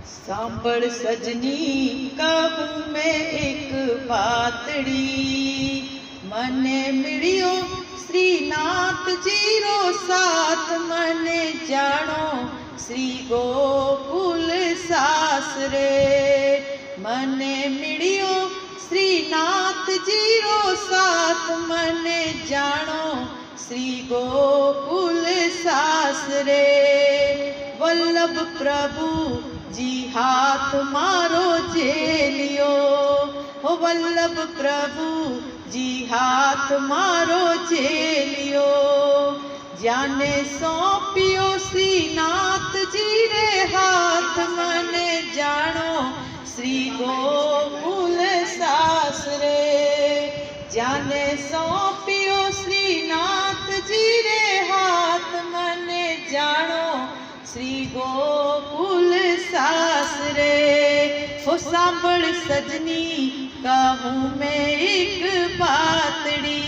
सांभळ सजनी कहूं मैं एक बातड़ी, मने मिलियो श्रीनाथ जी रो साथ, मने जानो श्री गोकुल सासरे। मने मिलियो श्रीनाथ जी रो साथ, मने जानो श्री गोकुल सासरे। वल्लभ प्रभु जी हाथ मारो झेलियो, हो वल्लभ प्रभु जी हाथ मारो झेलियो। जाने सौंपियो श्रीनाथ जी रे हाथ, मने जानो श्री गोकुल सासरे। जाने सौंपियो श्रीनाथ जी रे हाथ, मने जानो श्री गोकुल सासरे। हो सांभळ सजनी कहूं मैं एक बातड़ी,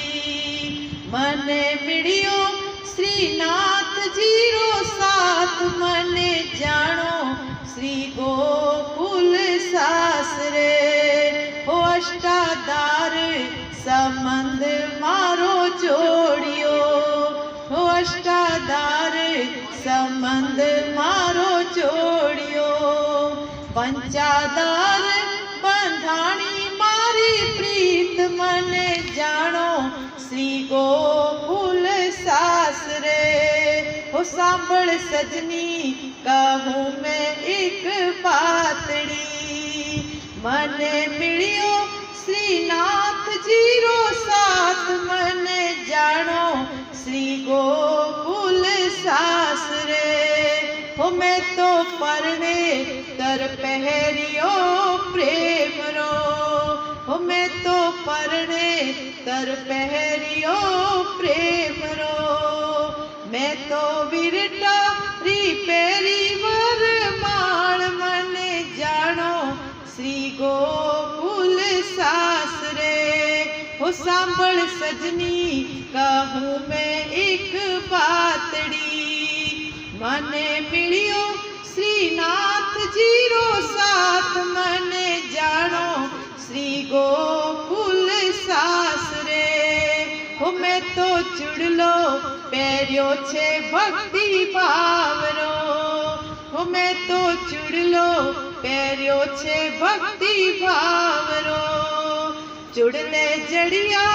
मने मिलियो श्रीनाथ जी रो साथ, मने जानो श्री गोकुल सासरे। हो अष्टाधार संबंध मारो जोड़ियो, हो अष्टाधार संबंध मारो जोड़ियो। पंचाधार बंधाणी मारी प्रीत, मने जानो श्री गोकुल सासरे। हो सांभळ सजनी कहूं मैं एक बातड़ी, मने मिलियो श्रीनाथ जी रो साथ, मने जानो श्री गोकुल सासरे। हो मैं तो परणे तर पहरियो प्रेम रो, हो मैं तो परणे तर पहरियो प्रेम रो। मैं तो विरटा री पेरी वर माण, मने जानो श्री गोकुल सासरे। हो सांभळ सजनी कहूं मैं एक बातड़ी, मने मिलियो श्रीनाथ जी रो साथ, मने जानो श्री गोकुल सासरे। हो मैं तो चुड़लो पहरियो छे भक्ति भावरो, हो मैं तो चुड़लो पहरियो छे भक्ति भावरो। चुड़ले जड़िया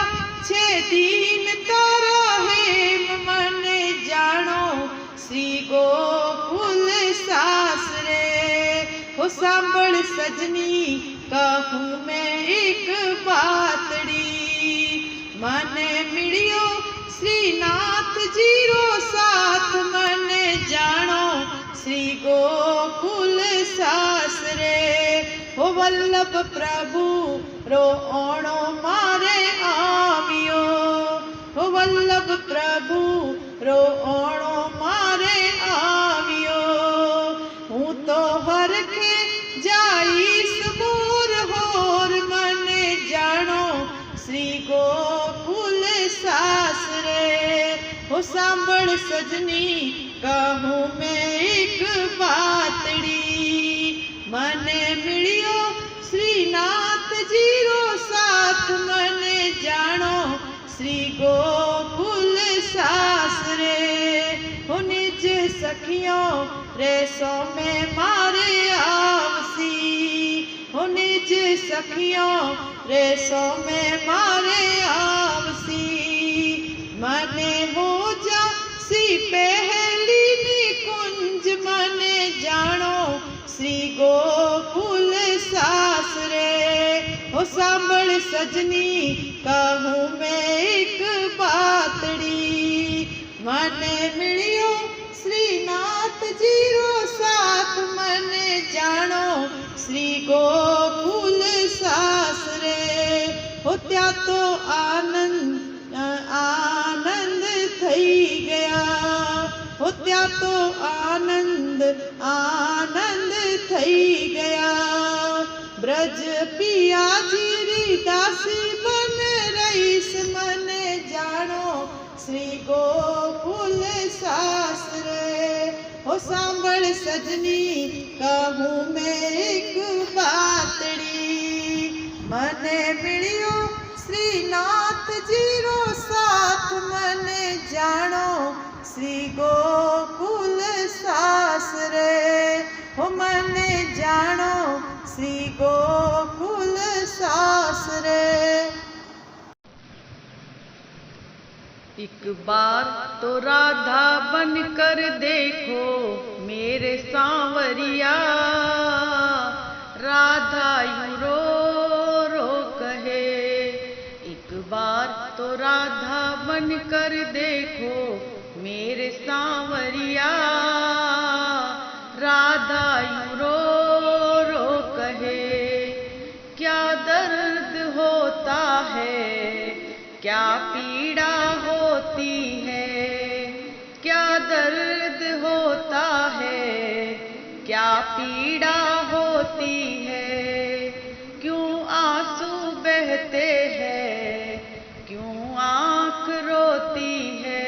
छे दीन तारा हेम, मने जानो श्री गोकुल सासरे। हो सांभळ सजनी कहूं मैं एक बातड़ी, मने मिलियो श्रीनाथ जी रो साथ, मने जानो श्री गोकुल सासरे। हो वल्लभ प्रभु रो ओणो मारे आवियो, हो वल्लभ प्रभु रो ओणो मारे आवियो। हूँ तो हरखे जाईस मोर होर, मने जानो श्री गोकुल सासरे। हो सांभळ सजनी कहूं मैं एक बातड़ी, मने मिलियो श्रीनाथ जी रो साथ, मने जानो श्री गोकुल सासरे। हो निज सखियों रे सो में मारे आवसी, हो निज सखियों रे सो में मारे आवसी। मने हो जा सी पहली निकुंज, मने जानो श्री गोकुल सासरे। हो सांभळ सजनी कहूं मैं एक बातड़ी, मने मिलियो श्रीनाथ जी रो साथ, मने जानो श्री गोकुल सासरे। हो त्या तो आनंद आनंद थई गया, हो त्या तो आनंद आनंद थई गया। ब्रज पिया जी री दासी बन रईस, मने जानो श्री गोकुल सासरे। ओ सांभळ सजनी कहूं मैं एक बातड़ी, मने मिलियो श्रीनाथ जीरो साथ, मने जानो श्री गोकुल सासरे, हो मने जानो श्री गोकुल सासरे। एक बार तो राधा बनकर देखो मेरे सांवरिया, राधा यूं रो रो कहे। एक बार तो राधा बनकर देखो मेरे सांवरिया, राधा यूं रो रो कहे। क्या दर्द होता है, क्या पीड़ा होती है, क्या दर्द होता है, क्या पीड़ा होती है। क्यों आंसू बहते हैं, क्यों आँख रोती है,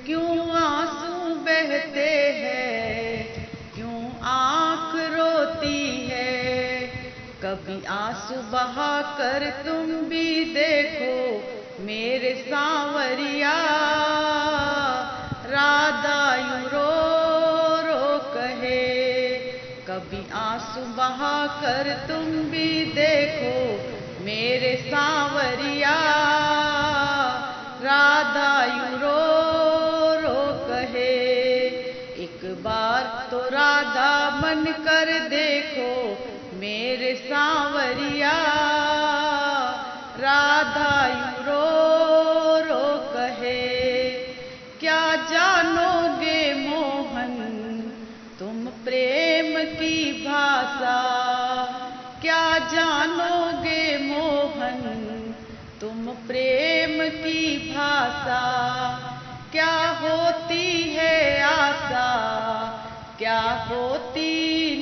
क्यों आंसू बहते हैं, क्यों आँख रोती है। कभी आंसू बहा कर तुम भी देखो मेरे सांवरिया, राधा यूं रो रो कहे। कभी आंसू बहा कर तुम भी देखो मेरे सांवरिया, राधा यूं रो रो कहे। एक बार तो राधा बन कर देखो मेरे सांवरिया, राधा यूं रो रो कहे। क्या जानोगे मोहन तुम प्रेम की भाषा, क्या जानोगे मोहन तुम प्रेम की भाषा। क्या होती है आशा, क्या होती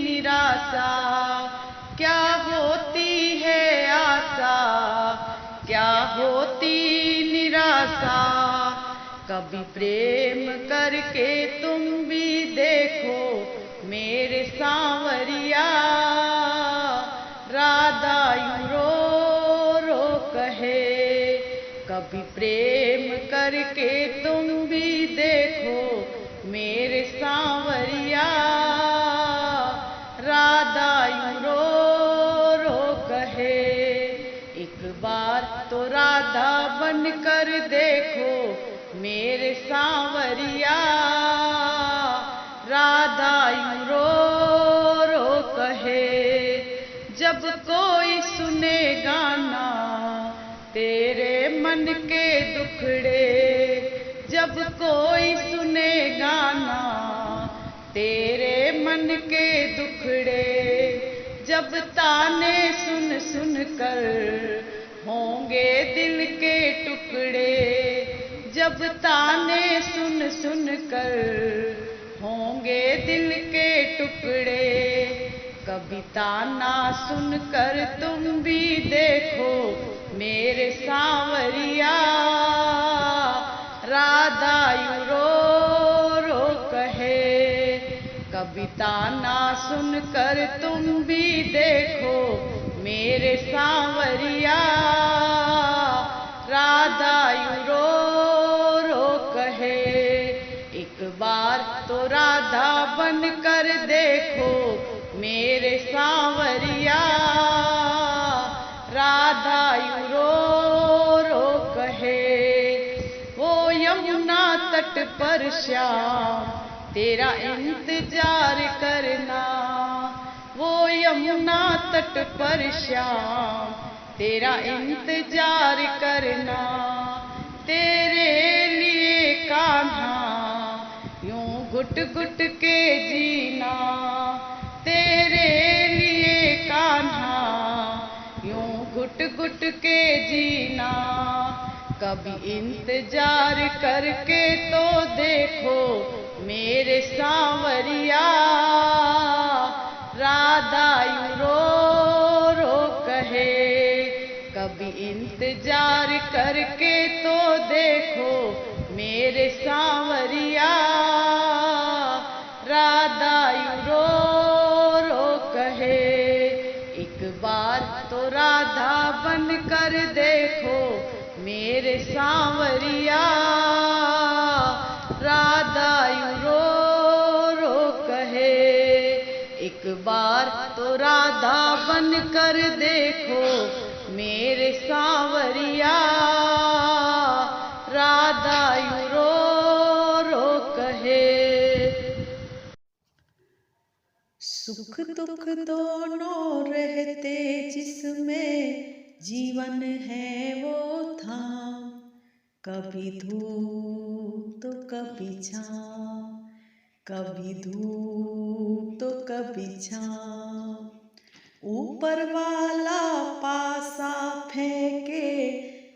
निराशा, क्या होती है आशा, क्या होती निराशा। कभी प्रेम करके तुम भी देखो मेरे सांवरिया, राधा यूं रो रो कहे। कभी प्रेम करके तुम भी देखो मेरे सांवरिया, राधा यूं रो रो कहे। एक बार तो राधा बन कर देखो मेरे सांवरिया, राधा यूं रो रो कहे। जब कोई सुने गाना तेरे मन के दुखड़े, जब कोई सुने गाना तेरे मन के दुखड़े, जब ताने सुन सुन कर होंगे दिल के टुकड़े, जब ताने सुन सुन कर होंगे दिल के टुकड़े। कभी ताना सुनकर तुम भी देखो मेरे सांवरिया, राधा यूं रो रो कहे। कभी ताना सुनकर तुम भी देखो मेरे सांवरिया, राधा यूं रो रो कहे। एक बार तो राधा बन कर देखो मेरे सांवरिया, राधा यूं रो रो कहे। वो यमुना तट पर श्याम तेरा इंतजार करना, वो यमुना तट पर श्याम तेरा इंतजार करना। तेरे लिए कान्हा यूं घुट घुट के जीना, तेरे लिए कान्हा यूं घुट घुट के जीना। कभी इंतजार करके तो देखो मेरे सांवरिया, राधा यूं रो रो कहे। कभी इंतजार करके तो देखो मेरे सांवरिया, मेरे सांवरिया, राधा यूं रो रो कहे। एक बार तो राधा बन कर देखो मेरे सांवरिया, राधा यूं रो रो कहे। सुख दुख दोनों रहते जिसमें, जीवन है वो थाम। कभी धूप तो कभी छाँव, कभी धूप तो कभी छाँव। ऊपर वाला पासा फेंके,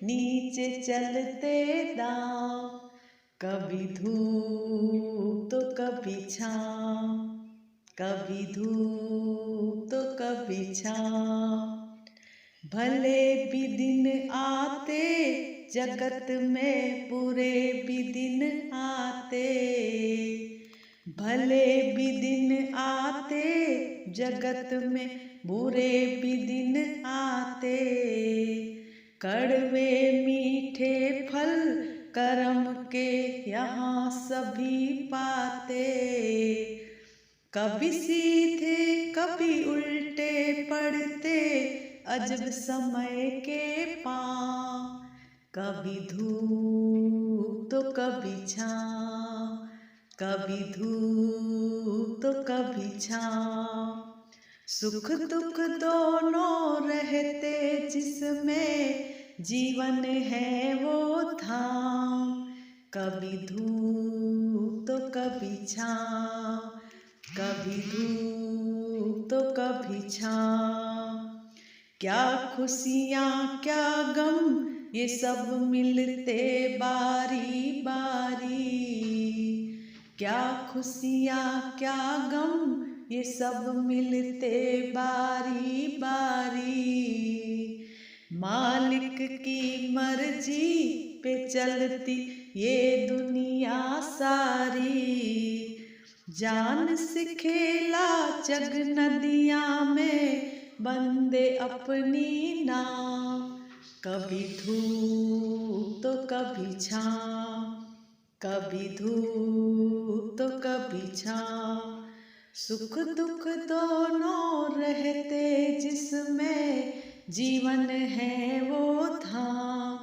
नीचे चलते दांव। कभी धूप तो कभी छाँव, कभी धूप तो कभी छाँव। भले भी दिन आते जगत में, बुरे भी दिन आते। भले भी दिन आते जगत में, बुरे भी दिन आते। कड़वे मीठे फल कर्म के यहाँ सभी पाते। कभी सीधे कभी उल्टे पड़ते, अजब समय के पाँव। कभी धूप तो कभी छाँव, कभी धूप तो कभी छाँव। सुख दुख दोनों रहते जिसमें, जीवन है वो धाम। कभी धूप तो कभी छाँव, कभी धूप तो कभी छाँव। क्या खुशियाँ क्या गम ये सब मिलते बारी बारी। क्या खुशियाँ क्या गम ये सब मिलते बारी बारी। मालिक की मर्जी पे चलती ये दुनिया सारी। जान से खेला जग नदियाँ में, बंदे अपनी नाव। कभी धूप तो कभी छाँव, कभी धूप तो कभी छाँव। सुख दुख दोनों रहते जिसमें, जीवन है वो धाम।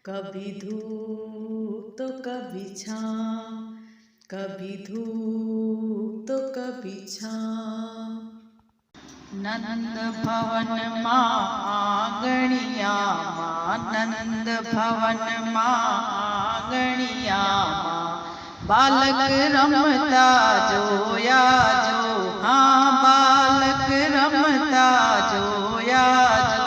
कभी धूप तो कभी छाँव, कभी धूप तो कभी छाँव। नंद भवन माँ आंगणिया माँ, नंद भवन माँ आंगणिया माँ। बालक रमता जोया जो, हाँ बालक रमता जोया जो।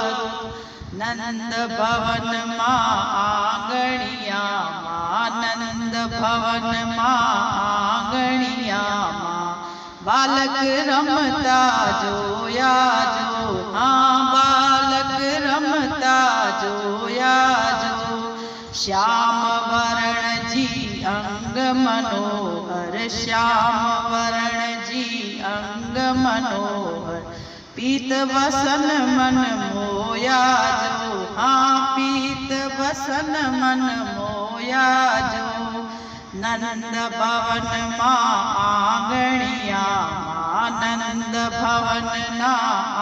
नंद भवन माँ आंगणिया माँ, नंद भवन माँ आंगणिया माँ। बालक रमता जोया जो, हाँ बालक रमता जोया जो। श्याम वरण जी अंग मनोहर, श्याम वरण जी अंग मनोहर। पीत वसन मन मोया जो, हाँ पीत वसन मन मोया जो। नंद भवन माँ आंगणिया माँ, नंद भवन ना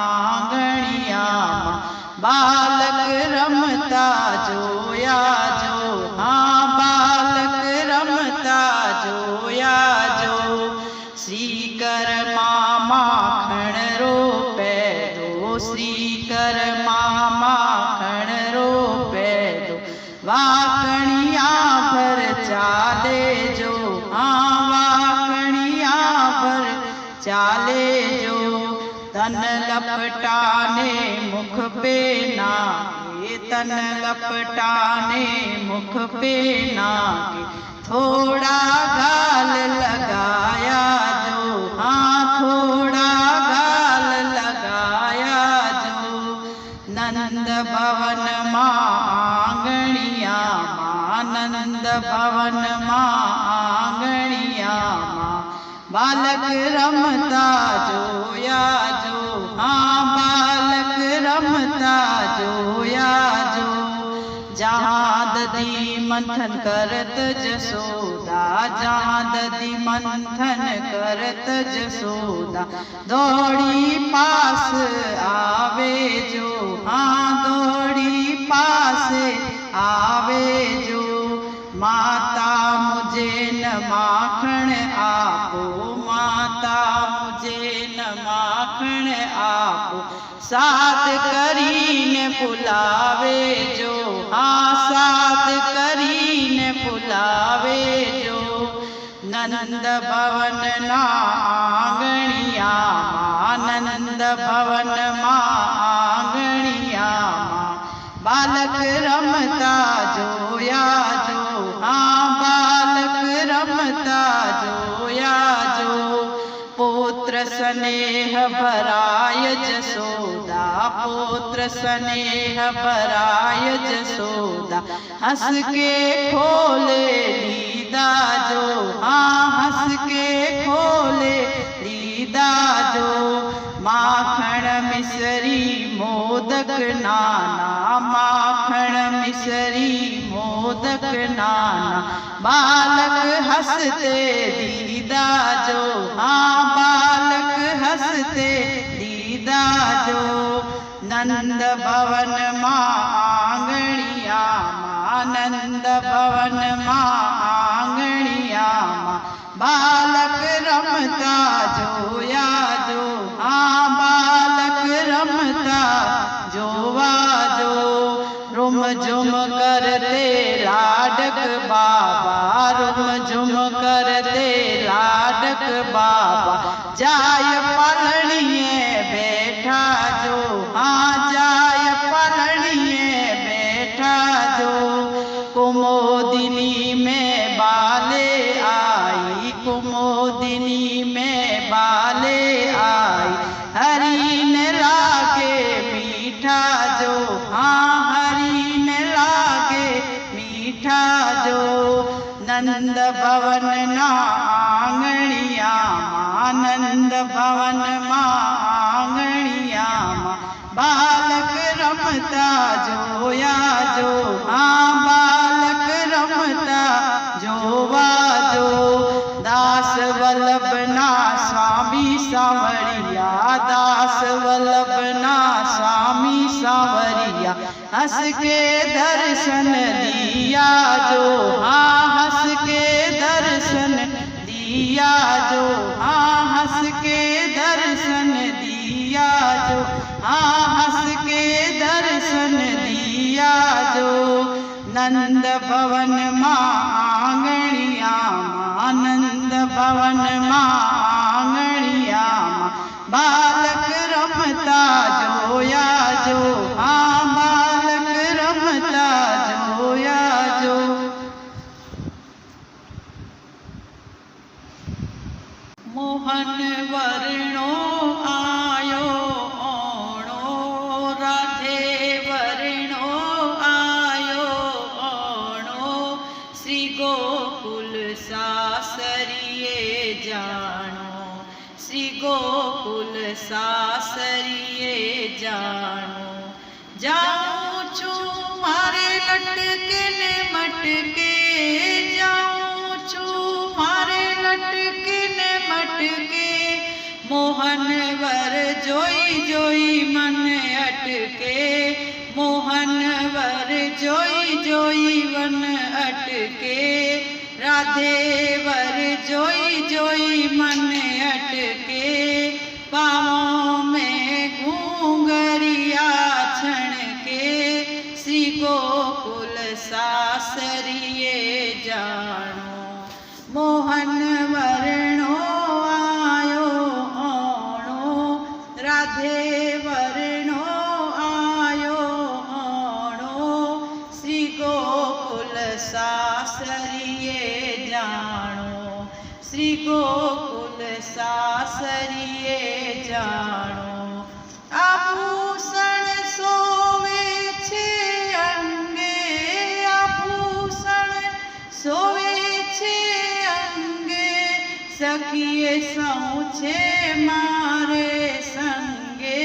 आंगणिया माँ। बालक रमता जोया जो, हाँ बालक रमता जोया जो। श्रीकर माँ माखण रोपे दो, श्रीकर माँ माखण रोपे दो। वाकणिया भर चाले जो, हाँ वाकणिया भर चाले जो। तन लपटाने मुख पे नाके, तन लपटाने मुख पे नाके। थोड़ा गाल लगाया जो, हाँ थोड़ा गाल लगाया जो। नंद भवन माँ आंगणिया माँ, नंद भवन माँ आंगणिया माँ। बालक रमता जोया जो, हाँ बालक रमता जोया जो। जहाँ दधी मंथन करत जसोदा, जहाँ दधी मंथन करत जसोदा, दौड़ी पास आवे जो, हाँ दौड़ी पास आवे जो। माता मुझे न माखण आपो, माता मुझे न माखण आपो, साध करीने पुलावे जो, हाँ साध करीने पुलावे जो। नंद भवन ना आंगणिया माँ, नंद भवन माँ आंगणिया माँ, बालक रमता जोया जो, हाँ बालक रमता जोया जो। पुत्र स्नेह भराय जसोदा, पुत्र स्नेह भराय जसोदा, हंस के खोले दीदा जो, हाँ हंस के खोले दीदा जो। माखण मिसरी मोदक नाना, माखण मिसरी मोदक नाना, बालक हंसते दीदा जो, हाँ बालक हंसते दीदा जो। नंद भवन माँ आंगणिया माँ, नंद भवन माँ आंगणिया माँ, बालक रमता जोया जो, हाँ बालक रमता जोवा जो। रुम झुम करते लाडक बाबा, रुम झुम करते लाडक बाबा, जाय पलणिए बैठा जो, हाँ जाय पलणिए बैठा जो। कुमोदिनी में बाले आई, कुमोदिनी में बाले आई, हरि ने लागे मीठा जो, हाँ हरि ने लागे मीठा जो। नंद भवन ना आंगणिया माँ, नंद भवन माँ आंगणिया माँ, बालक रमता जोया जो, हाँ बालक रमता जोवा जो। दास वल्लभ ना स्वामी सांवरिया, दास वल्लभ ना स्वामी सांवरिया, हंस के दर्शन दिया जो, हाँ हंस के दर्शन दिया जो, हाँ हंस के दर्शन दिया जो, हाँ हंस के दर्शन दिया जो। नंद भवन माँ आंगणिया माँ, नंद भवन माँ आंगणिया माँ, बालक रमता जोया जो, हाँ बालक रमता जोया जो। मोहन वर्णो आयो ओणो, राधे वर्णो आयो ओणो, श्री गोकुल सासरिये जानो, श्री गोकुल सासरिये जानो। जाऊं छू मारे लटके ने मटके, जाऊं छू मारे लटके ने मटके, मोहन वर जोई जोई मन अटके, मोहन वर जोई जोई मन अटके, राधे वर जोई जोई मन अटके। पाँवों में घूंघरिया छणके, श्री गोकुल सासरिये जानो। मोहन वर्णो आयो ओणो, राधे वर्णो आयो ओणो, श्री गोकुल सासरिये जानो, श्री गोकुल सासरिये जानो। आभूषण सोवे छे अंगे, आभूषण सोवे छे अंगे, सखिए सौ छे मारे संगे,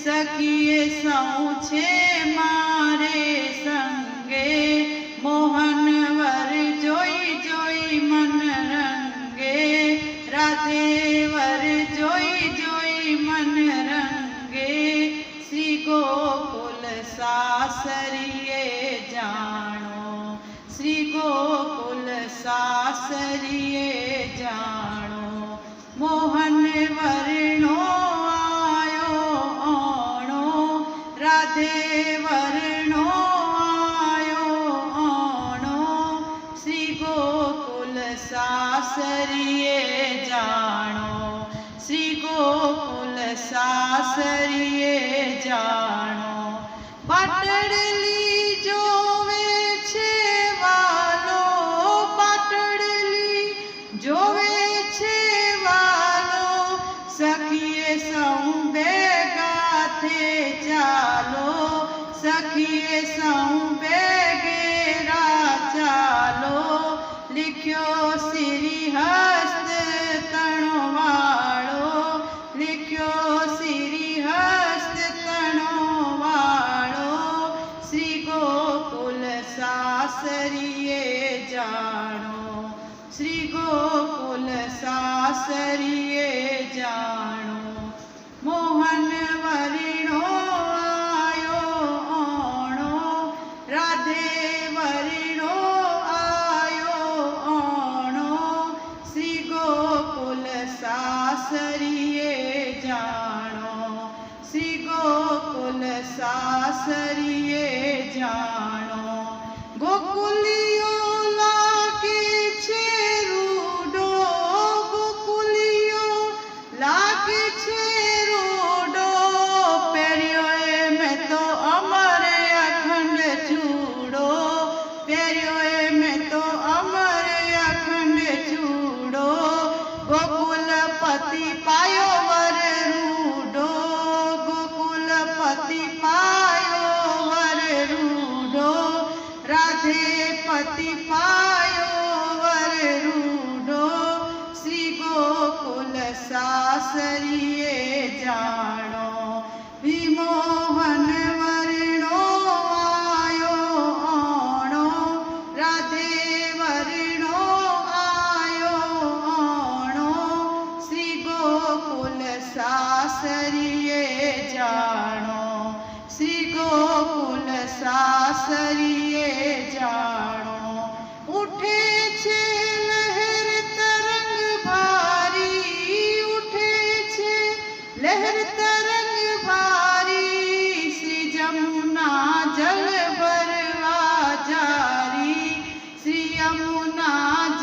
सखिए सौ छे मारे संगे, मोहन सासरिये जाणो। मोहन वर्णो आयो आणो, राधे वर्णो आयो आणो। श्री गोकुल सासरिये जाणो, श्री गोकुल सासरिये जाणो। पाटड़ली जोवे छे वालो, पाटड़ली जोवे छे वालो। सखिए सौ भेगा थे चालो, सखिए सौ भेगेरा चालो। लिख्यो श्री हस्त तणवाळो, लिख्यो श्री हस्त तणवाळो। श्री गोकुल सासरिये जाणो, श्री गोकुल सासरिये जाणो। मोहन वर्णो आयो आणो, राधे वर्णो आयो आणो। श्री गोकुल सासरिये जाणो, श्री गोकुल सासरिये जाणो। गोकुलियो लागे छे रूडो, गोकुलियो लागे छे रूडो। पेरियो में तो अमर अखंड चूड़ो, पेरियो में तो अमर अखंड चूड़ो। गोकुलपति पायो वर रूडो, गोकुलपति पायो वर रूडो। राधेपति पायो वर रूडो। श्री गोकुल सासरिये जाणो। विमोहन वर्णो आयो आणो, राधे वर्णो आयो आणो। श्री गोकुल सासरिये जाणो, श्री गोकुल सासरिये जाणो। उठे छे लहर तरंग भारी, उठे छे लहर तरंग भारी। श्री जमुना जल भरवा जारी, श्री यमुना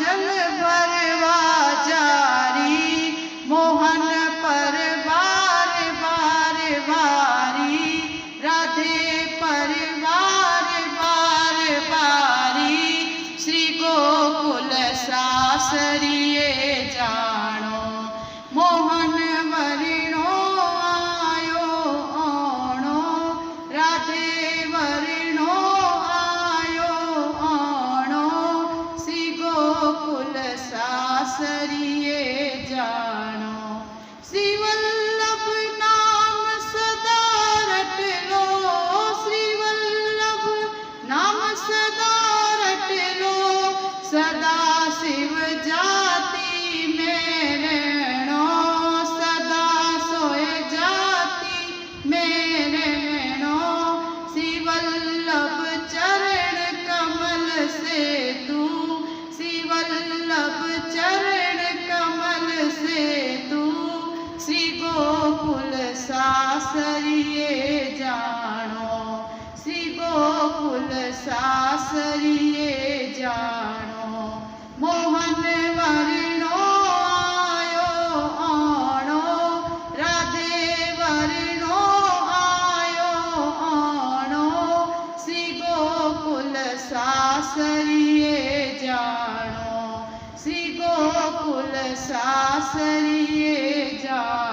जल भरवा जारी। मोहन पर बार बार बारी, राधे पर बार बार बारी। श्री गोकुल सासरिये जाणो। मोहन वर्णो आयो आणो, राधे वर्णो आयो आणो। श्री गोकुल सासरिये जाणो। श्री वल्लभ नाम सदा रट लो, श्री वल्लभ नाम सदा रट लो। सदा शिव जाति में रहणो, सदा सोए जाति में रहणो। श्री वल्लभ चरण कमल से तू, श्री वल्लभ चरण कमल से तू। श्री गोकुल सासरिये जाणो, श्री गोकुल सासरिये जाणो। मोहन वर्णो आयो आणो, राधे वर्णो आयो आणो। श्री गोकुल सासरिये जाणो, श्री गोकुल सासरिये जाणो।